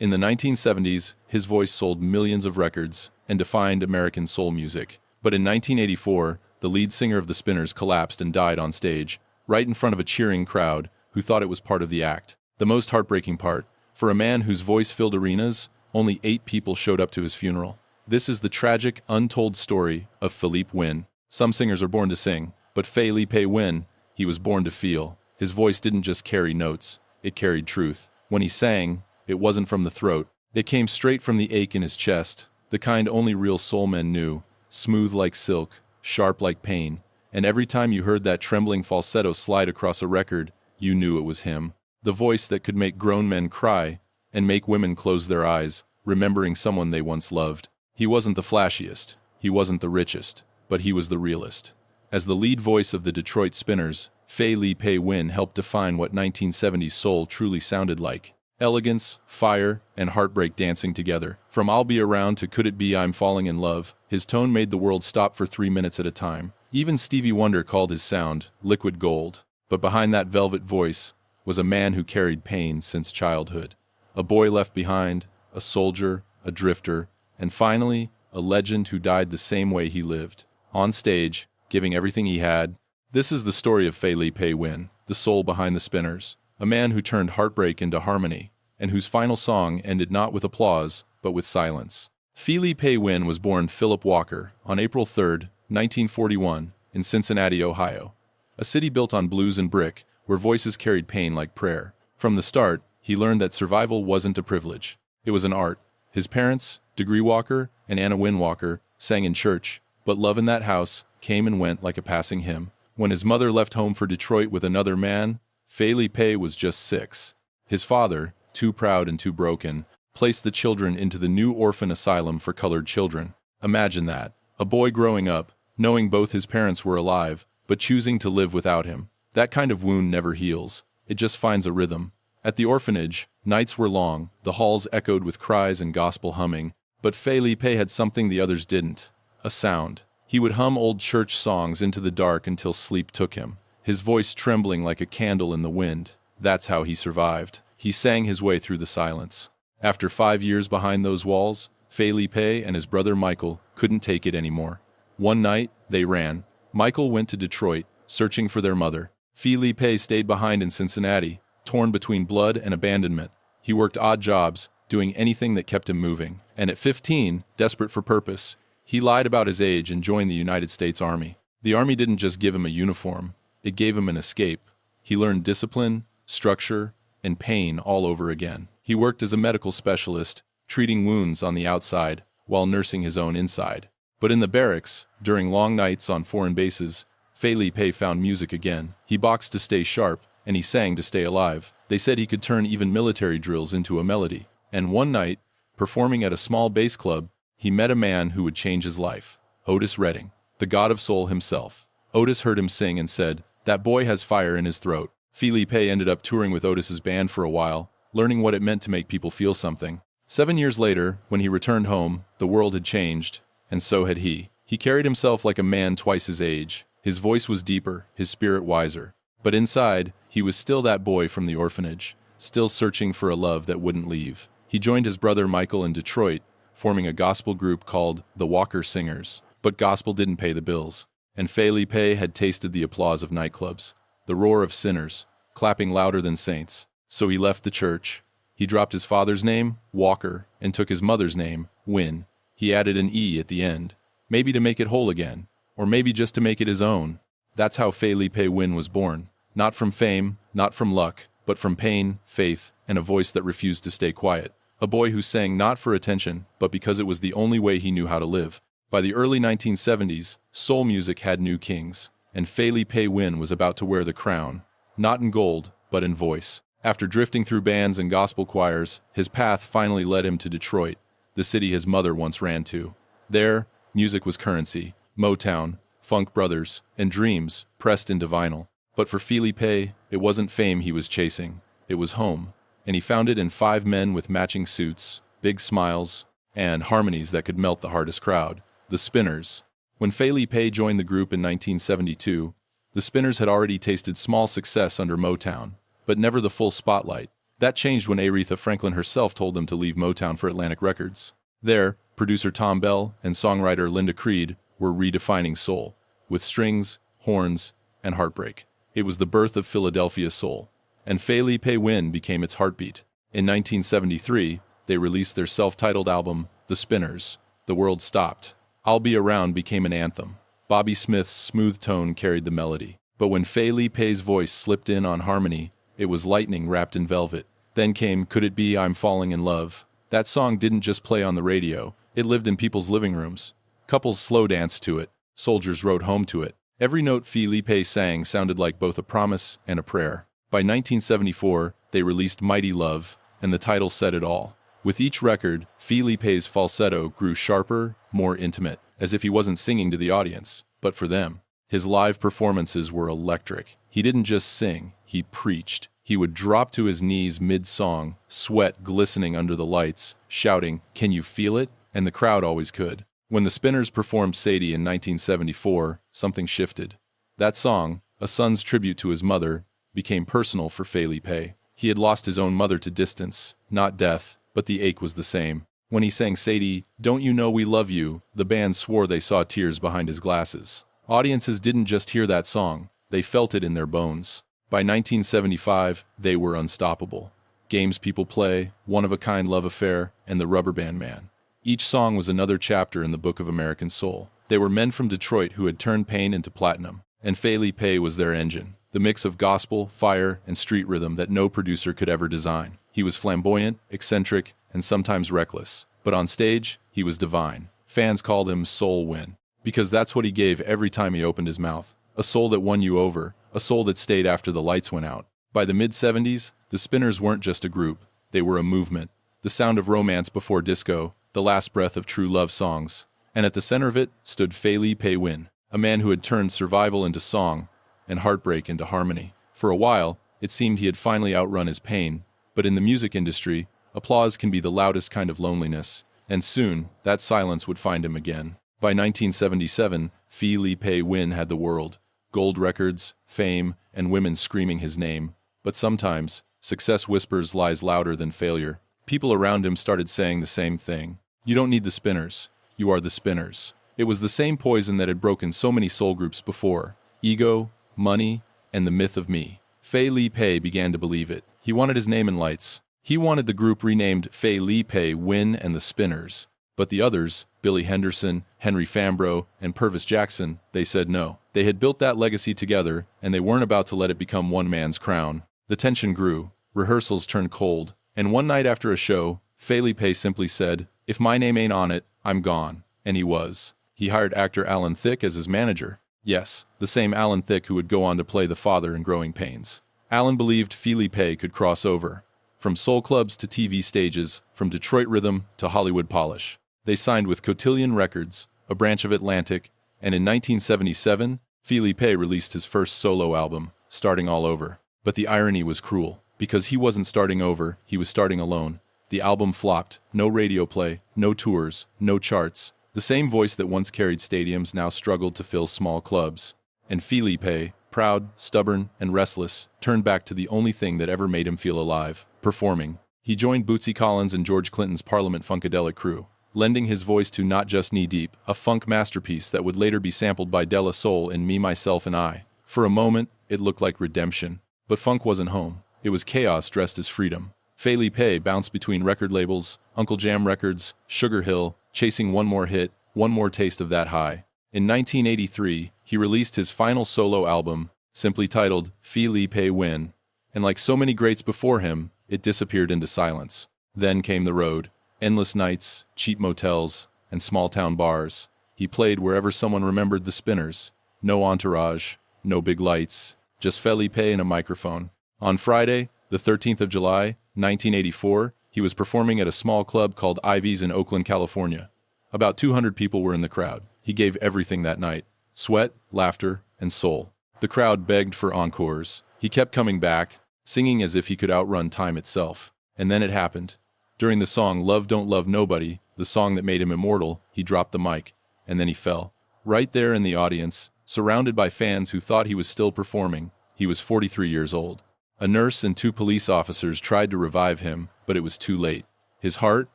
In the 1970s, his voice sold millions of records and defined American soul music. But in 1984, the lead singer of the Spinners collapsed and died on stage, right in front of a cheering crowd who thought it was part of the act. The most heartbreaking part, for a man whose voice filled arenas, only 8 people showed up to his funeral. This is the tragic, untold story of Philippe Wynne. Some singers are born to sing, but Philippé Wynne, he was born to feel. His voice didn't just carry notes, it carried truth. When he sang, it wasn't from the throat. It came straight from the ache in his chest, the kind only real soul men knew, smooth like silk, sharp like pain, and every time you heard that trembling falsetto slide across a record, you knew it was him. The voice that could make grown men cry and make women close their eyes, remembering someone they once loved. He wasn't the flashiest, he wasn't the richest, but he was the realest. As the lead voice of the Detroit Spinners, Philippe Wynne helped define what 1970s soul truly sounded like. Elegance, fire, and heartbreak dancing together. From I'll Be Around to Could It Be I'm Falling in Love, his tone made the world stop for 3 minutes at a time. Even Stevie Wonder called his sound liquid gold. But behind that velvet voice was a man who carried pain since childhood. A boy left behind, a soldier, a drifter, and finally, a legend who died the same way he lived. On stage, giving everything he had. This is the story of Philippe Wynne, the soul behind the Spinners. A man who turned heartbreak into harmony, and whose final song ended not with applause, but with silence. Philippe Wynne was born Philip Walker on April 3, 1941, in Cincinnati, Ohio. A city built on blues and brick, where voices carried pain like prayer. From the start, he learned that survival wasn't a privilege. It was an art. His parents, Degree Walker and Anna Wynne Walker, sang in church, but love in that house came and went like a passing hymn. When his mother left home for Detroit with another man, Philippe was just 6. His father, too proud and too broken, placed the children into the new orphan asylum for colored children. Imagine that. A boy growing up, knowing both his parents were alive, but choosing to live without him. That kind of wound never heals. It just finds a rhythm. At the orphanage, nights were long, the halls echoed with cries and gospel humming, but Philippe had something the others didn't. A sound. He would hum old church songs into the dark until sleep took him, his voice trembling like a candle in the wind. That's how he survived. He sang his way through the silence. After 5 years behind those walls, Philippe and his brother Michael couldn't take it anymore. One night, they ran. Michael went to Detroit, searching for their mother. Philippe stayed behind in Cincinnati, torn between blood and abandonment. He worked odd jobs, doing anything that kept him moving. And at 15, desperate for purpose, he lied about his age and joined the United States Army. The Army didn't just give him a uniform, it gave him an escape. He learned discipline, structure, and pain all over again. He worked as a medical specialist, treating wounds on the outside while nursing his own inside. But in the barracks, during long nights on foreign bases, Philippe found music again. He boxed to stay sharp, and he sang to stay alive. They said he could turn even military drills into a melody. And one night, performing at a small bass club, he met a man who would change his life. Otis Redding, the god of soul himself. Otis heard him sing and said, "That boy has fire in his throat." Philippe ended up touring with Otis's band for a while, learning what it meant to make people feel something. 7 years later, when he returned home, the world had changed, and so had he. He carried himself like a man twice his age. His voice was deeper, his spirit wiser. But inside, he was still that boy from the orphanage, still searching for a love that wouldn't leave. He joined his brother Michael in Detroit, forming a gospel group called the Walker Singers. But gospel didn't pay the bills. And Philippe had tasted the applause of nightclubs, the roar of sinners, clapping louder than saints. So he left the church. He dropped his father's name, Walker, and took his mother's name, Wynne. He added an E at the end, maybe to make it whole again, or maybe just to make it his own. That's how Philippe Wynne was born. Not from fame, not from luck, but from pain, faith, and a voice that refused to stay quiet. A boy who sang not for attention, but because it was the only way he knew how to live. By the early 1970s, soul music had new kings, and Philippe Wynne was about to wear the crown, not in gold, but in voice. After drifting through bands and gospel choirs, his path finally led him to Detroit, the city his mother once ran to. There, music was currency, Motown, Funk Brothers, and dreams pressed into vinyl. But for Philippe, it wasn't fame he was chasing, it was home. And he found it in 5 men with matching suits, big smiles, and harmonies that could melt the hardest crowd. The Spinners. When Philippe joined the group in 1972, the Spinners had already tasted small success under Motown, but never the full spotlight. That changed when Aretha Franklin herself told them to leave Motown for Atlantic Records. There, producer Tom Bell and songwriter Linda Creed were redefining soul, with strings, horns, and heartbreak. It was the birth of Philadelphia soul, and Philippé Wynne became its heartbeat. In 1973, they released their self-titled album, The Spinners. The world stopped. I'll Be Around became an anthem. Bobby Smith's smooth tone carried the melody. But when Philippe's voice slipped in on harmony, it was lightning wrapped in velvet. Then came Could It Be I'm Falling in Love. That song didn't just play on the radio, it lived in people's living rooms. Couples slow danced to it. Soldiers rode home to it. Every note Philippe sang sounded like both a promise and a prayer. By 1974, they released Mighty Love, and the title said it all. With each record, Philippe's falsetto grew sharper, more intimate, as if he wasn't singing to the audience, but for them. His live performances were electric. He didn't just sing, he preached. He would drop to his knees mid-song, sweat glistening under the lights, shouting, "Can you feel it?" And the crowd always could. When the Spinners performed Sadie in 1974, something shifted. That song, a son's tribute to his mother, became personal for Philippe. He had lost his own mother to distance, not death, but the ache was the same. When he sang Sadie, "Don't You Know We Love You," the band swore they saw tears behind his glasses. Audiences didn't just hear that song, they felt it in their bones. By 1975, they were unstoppable. Games People Play, One-of-a-Kind Love Affair, and The Rubber Band Man. Each song was another chapter in the book of American soul. They were men from Detroit who had turned pain into platinum, and Philippe was their engine. The mix of gospel, fire, and street rhythm that no producer could ever design. He was flamboyant, eccentric, and sometimes reckless. But on stage, he was divine. Fans called him Soul Wynne, because that's what he gave every time he opened his mouth. A soul that won you over, a soul that stayed after the lights went out. By the mid-70s, the Spinners weren't just a group, they were a movement. The sound of romance before disco, the last breath of true love songs. And at the center of it stood Philippe Wynne, a man who had turned survival into song and heartbreak into harmony. For a while, it seemed he had finally outrun his pain, but in the music industry, applause can be the loudest kind of loneliness, and soon, that silence would find him again. By 1977, Philippe Wynne had the world. Gold records, fame, and women screaming his name. But sometimes, success whispers lies louder than failure. People around him started saying the same thing. You don't need the Spinners. You are the Spinners. It was the same poison that had broken so many soul groups before. Ego, money, and the myth of me. Philippe began to believe it. He wanted his name in lights. He wanted the group renamed Philippe Wynne and the Spinners. But the others, Billy Henderson, Henry Fambro, and Purvis Jackson, they said no. They had built that legacy together, and they weren't about to let it become one man's crown. The tension grew. Rehearsals turned cold. And one night after a show, Philippe simply said, "If my name ain't on it, I'm gone." And he was. He hired actor Alan Thicke as his manager. Yes, the same Alan Thicke who would go on to play the father in Growing Pains. Alan believed Philippe could cross over. From soul clubs to TV stages, from Detroit rhythm to Hollywood polish. They signed with Cotillion Records, a branch of Atlantic, and in 1977, Philippe released his first solo album, Starting All Over. But the irony was cruel, because he wasn't starting over, he was starting alone. The album flopped, no radio play, no tours, no charts. The same voice that once carried stadiums now struggled to fill small clubs. And Philippe, proud, stubborn, and restless, turned back to the only thing that ever made him feel alive, performing. He joined Bootsy Collins and George Clinton's Parliament Funkadelic crew, lending his voice to Not Just Knee Deep, a funk masterpiece that would later be sampled by De La Soul in Me, Myself, and I. For a moment, it looked like redemption. But funk wasn't home. It was chaos dressed as freedom. Philippe bounced between record labels, Uncle Jam Records, Sugar Hill, chasing one more hit, one more taste of that high. In 1983, he released his final solo album, simply titled Philippe Wynne, and like so many greats before him, it disappeared into silence. Then came the road. Endless nights, cheap motels, and small-town bars. He played wherever someone remembered the Spinners. No entourage, no big lights, just Philippe and a microphone. On Friday, the 13th of July, 1984, he was performing at a small club called Ivy's in Oakland, California. About 200 people were in the crowd. He gave everything that night. Sweat, laughter, and soul. The crowd begged for encores. He kept coming back, singing as if he could outrun time itself. And then it happened. During the song Love Don't Love Nobody, the song that made him immortal, he dropped the mic, and then he fell. Right there in the audience, surrounded by fans who thought he was still performing. He was 43 years old. A nurse and 2 police officers tried to revive him, but it was too late. His heart,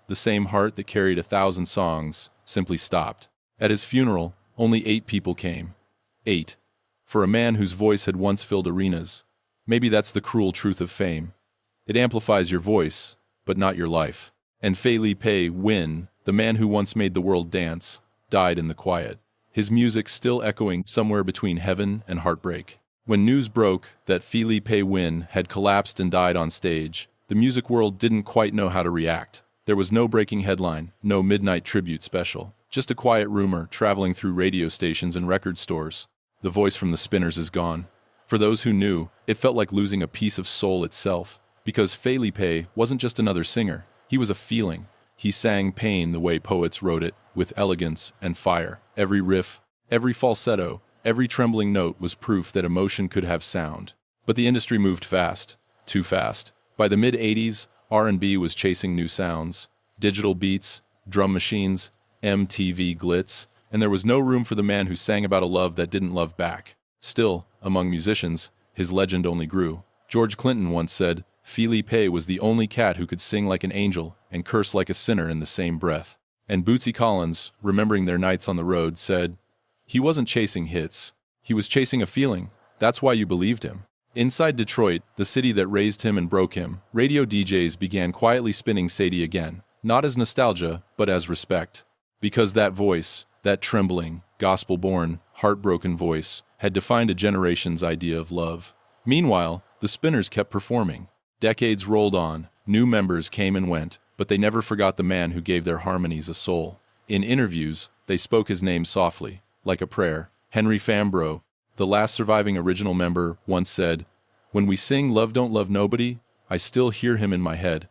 the same heart that carried 1,000 songs, simply stopped. At his funeral, only 8 people came. 8. For a man whose voice had once filled arenas. Maybe that's the cruel truth of fame. It amplifies your voice, but not your life. And Philippé Wynne, the man who once made the world dance, died in the quiet, his music still echoing somewhere between heaven and heartbreak. When news broke that Philippé Wynne had collapsed and died on stage, the music world didn't quite know how to react. There was no breaking headline, no midnight tribute special, just a quiet rumor traveling through radio stations and record stores. The voice from the Spinners is gone. For those who knew, it felt like losing a piece of soul itself, because Philippe wasn't just another singer, he was a feeling. He sang pain the way poets wrote it, with elegance and fire. Every riff, every falsetto, every trembling note was proof that emotion could have sound. But the industry moved fast, too fast. By the mid-'80s, R&B was chasing new sounds, digital beats, drum machines, MTV glitz, and there was no room for the man who sang about a love that didn't love back. Still, among musicians, his legend only grew. George Clinton once said, Philippe was the only cat who could sing like an angel and curse like a sinner in the same breath. And Bootsy Collins, remembering their nights on the road, said, he wasn't chasing hits, he was chasing a feeling. That's why you believed him. Inside Detroit, the city that raised him and broke him, radio DJs began quietly spinning Sadie again, not as nostalgia, but as respect. Because that voice, that trembling, gospel-born, heartbroken voice, had defined a generation's idea of love. Meanwhile, the Spinners kept performing. Decades rolled on, new members came and went, but they never forgot the man who gave their harmonies a soul. In interviews, they spoke his name softly, like a prayer. Henry Fambro, the last surviving original member, once said, when we sing Love Don't Love Nobody, I still hear him in my head.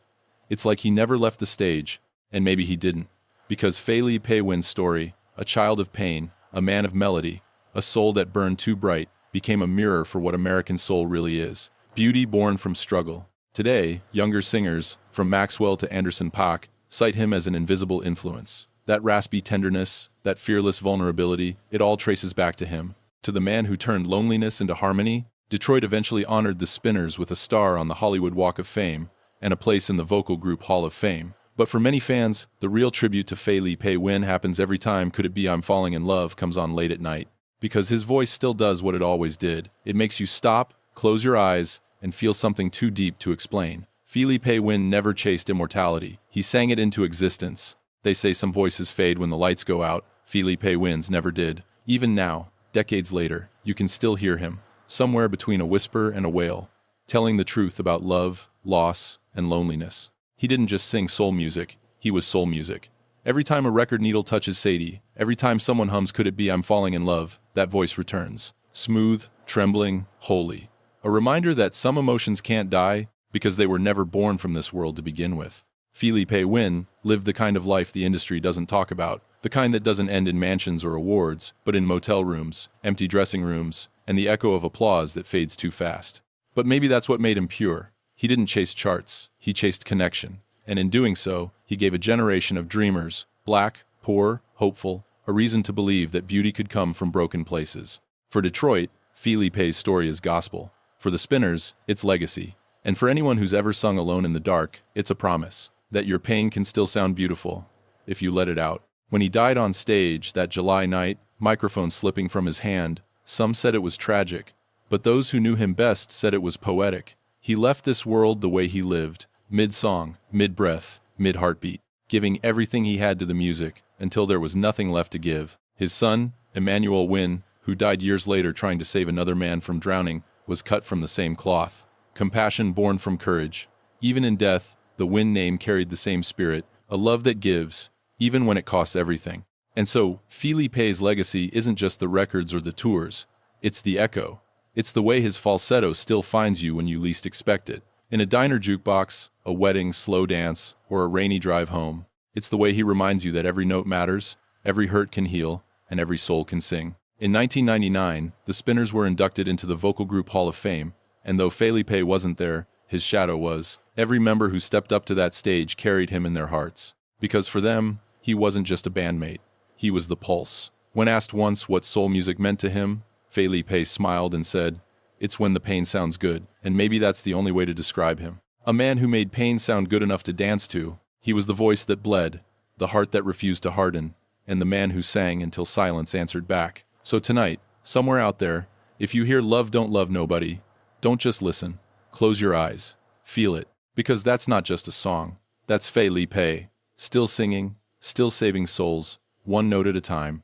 It's like he never left the stage, and maybe he didn't. Because Philippé Wynne's story, a child of pain, a man of melody, a soul that burned too bright, became a mirror for what American soul really is. Beauty born from struggle. Today, younger singers, from Maxwell to Anderson .Paak, cite him as an invisible influence. That raspy tenderness, that fearless vulnerability, it all traces back to him. To the man who turned loneliness into harmony, Detroit eventually honored the Spinners with a star on the Hollywood Walk of Fame and a place in the Vocal Group Hall of Fame. But for many fans, the real tribute to Philippé Wynne happens every time Could It Be I'm Falling in Love comes on late at night. Because his voice still does what it always did. It makes you stop, close your eyes, and feel something too deep to explain. Philippé Wynne never chased immortality. He sang it into existence. They say some voices fade when the lights go out. Philippé Wynne's never did. Even now, decades later, you can still hear him, somewhere between a whisper and a wail, telling the truth about love, loss, and loneliness. He didn't just sing soul music, he was soul music. Every time a record needle touches Sadie, every time someone hums Could It Be I'm Falling in Love, that voice returns. Smooth, trembling, holy. A reminder that some emotions can't die because they were never born from this world to begin with. Philippé Wynne lived the kind of life the industry doesn't talk about, the kind that doesn't end in mansions or awards, but in motel rooms, empty dressing rooms, and the echo of applause that fades too fast. But maybe that's what made him pure. He didn't chase charts, he chased connection. And in doing so, he gave a generation of dreamers, black, poor, hopeful, a reason to believe that beauty could come from broken places. For Detroit, Philippé's story is gospel. For the Spinners, it's legacy. And for anyone who's ever sung Alone in the Dark, it's a promise that your pain can still sound beautiful if you let it out. When he died on stage that July night, microphone slipping from his hand, some said it was tragic, but those who knew him best said it was poetic. He left this world the way he lived, mid-song, mid-breath, mid-heartbeat, giving everything he had to the music until there was nothing left to give. His son, Emmanuel Wynne, who died years later trying to save another man from drowning, was cut from the same cloth. Compassion born from courage. Even in death, the Wynne name carried the same spirit, a love that gives, even when it costs everything. And so, Philippé's legacy isn't just the records or the tours, it's the echo. It's the way his falsetto still finds you when you least expect it. In a diner jukebox, a wedding, slow dance, or a rainy drive home. It's the way he reminds you that every note matters, every hurt can heal, and every soul can sing. In 1999, the Spinners were inducted into the Vocal Group Hall of Fame, and though Philippe wasn't there, his shadow was. Every member who stepped up to that stage carried him in their hearts. Because for them, he wasn't just a bandmate, he was the pulse. When asked once what soul music meant to him, Philippe smiled and said, It's when the pain sounds good, and maybe that's the only way to describe him. A man who made pain sound good enough to dance to. He was the voice that bled, the heart that refused to harden, and the man who sang until silence answered back. So tonight, somewhere out there, if you hear Love Don't Love Nobody, don't just listen. Close your eyes. Feel it. Because that's not just a song. That's Philippe, still singing, still saving souls, one note at a time.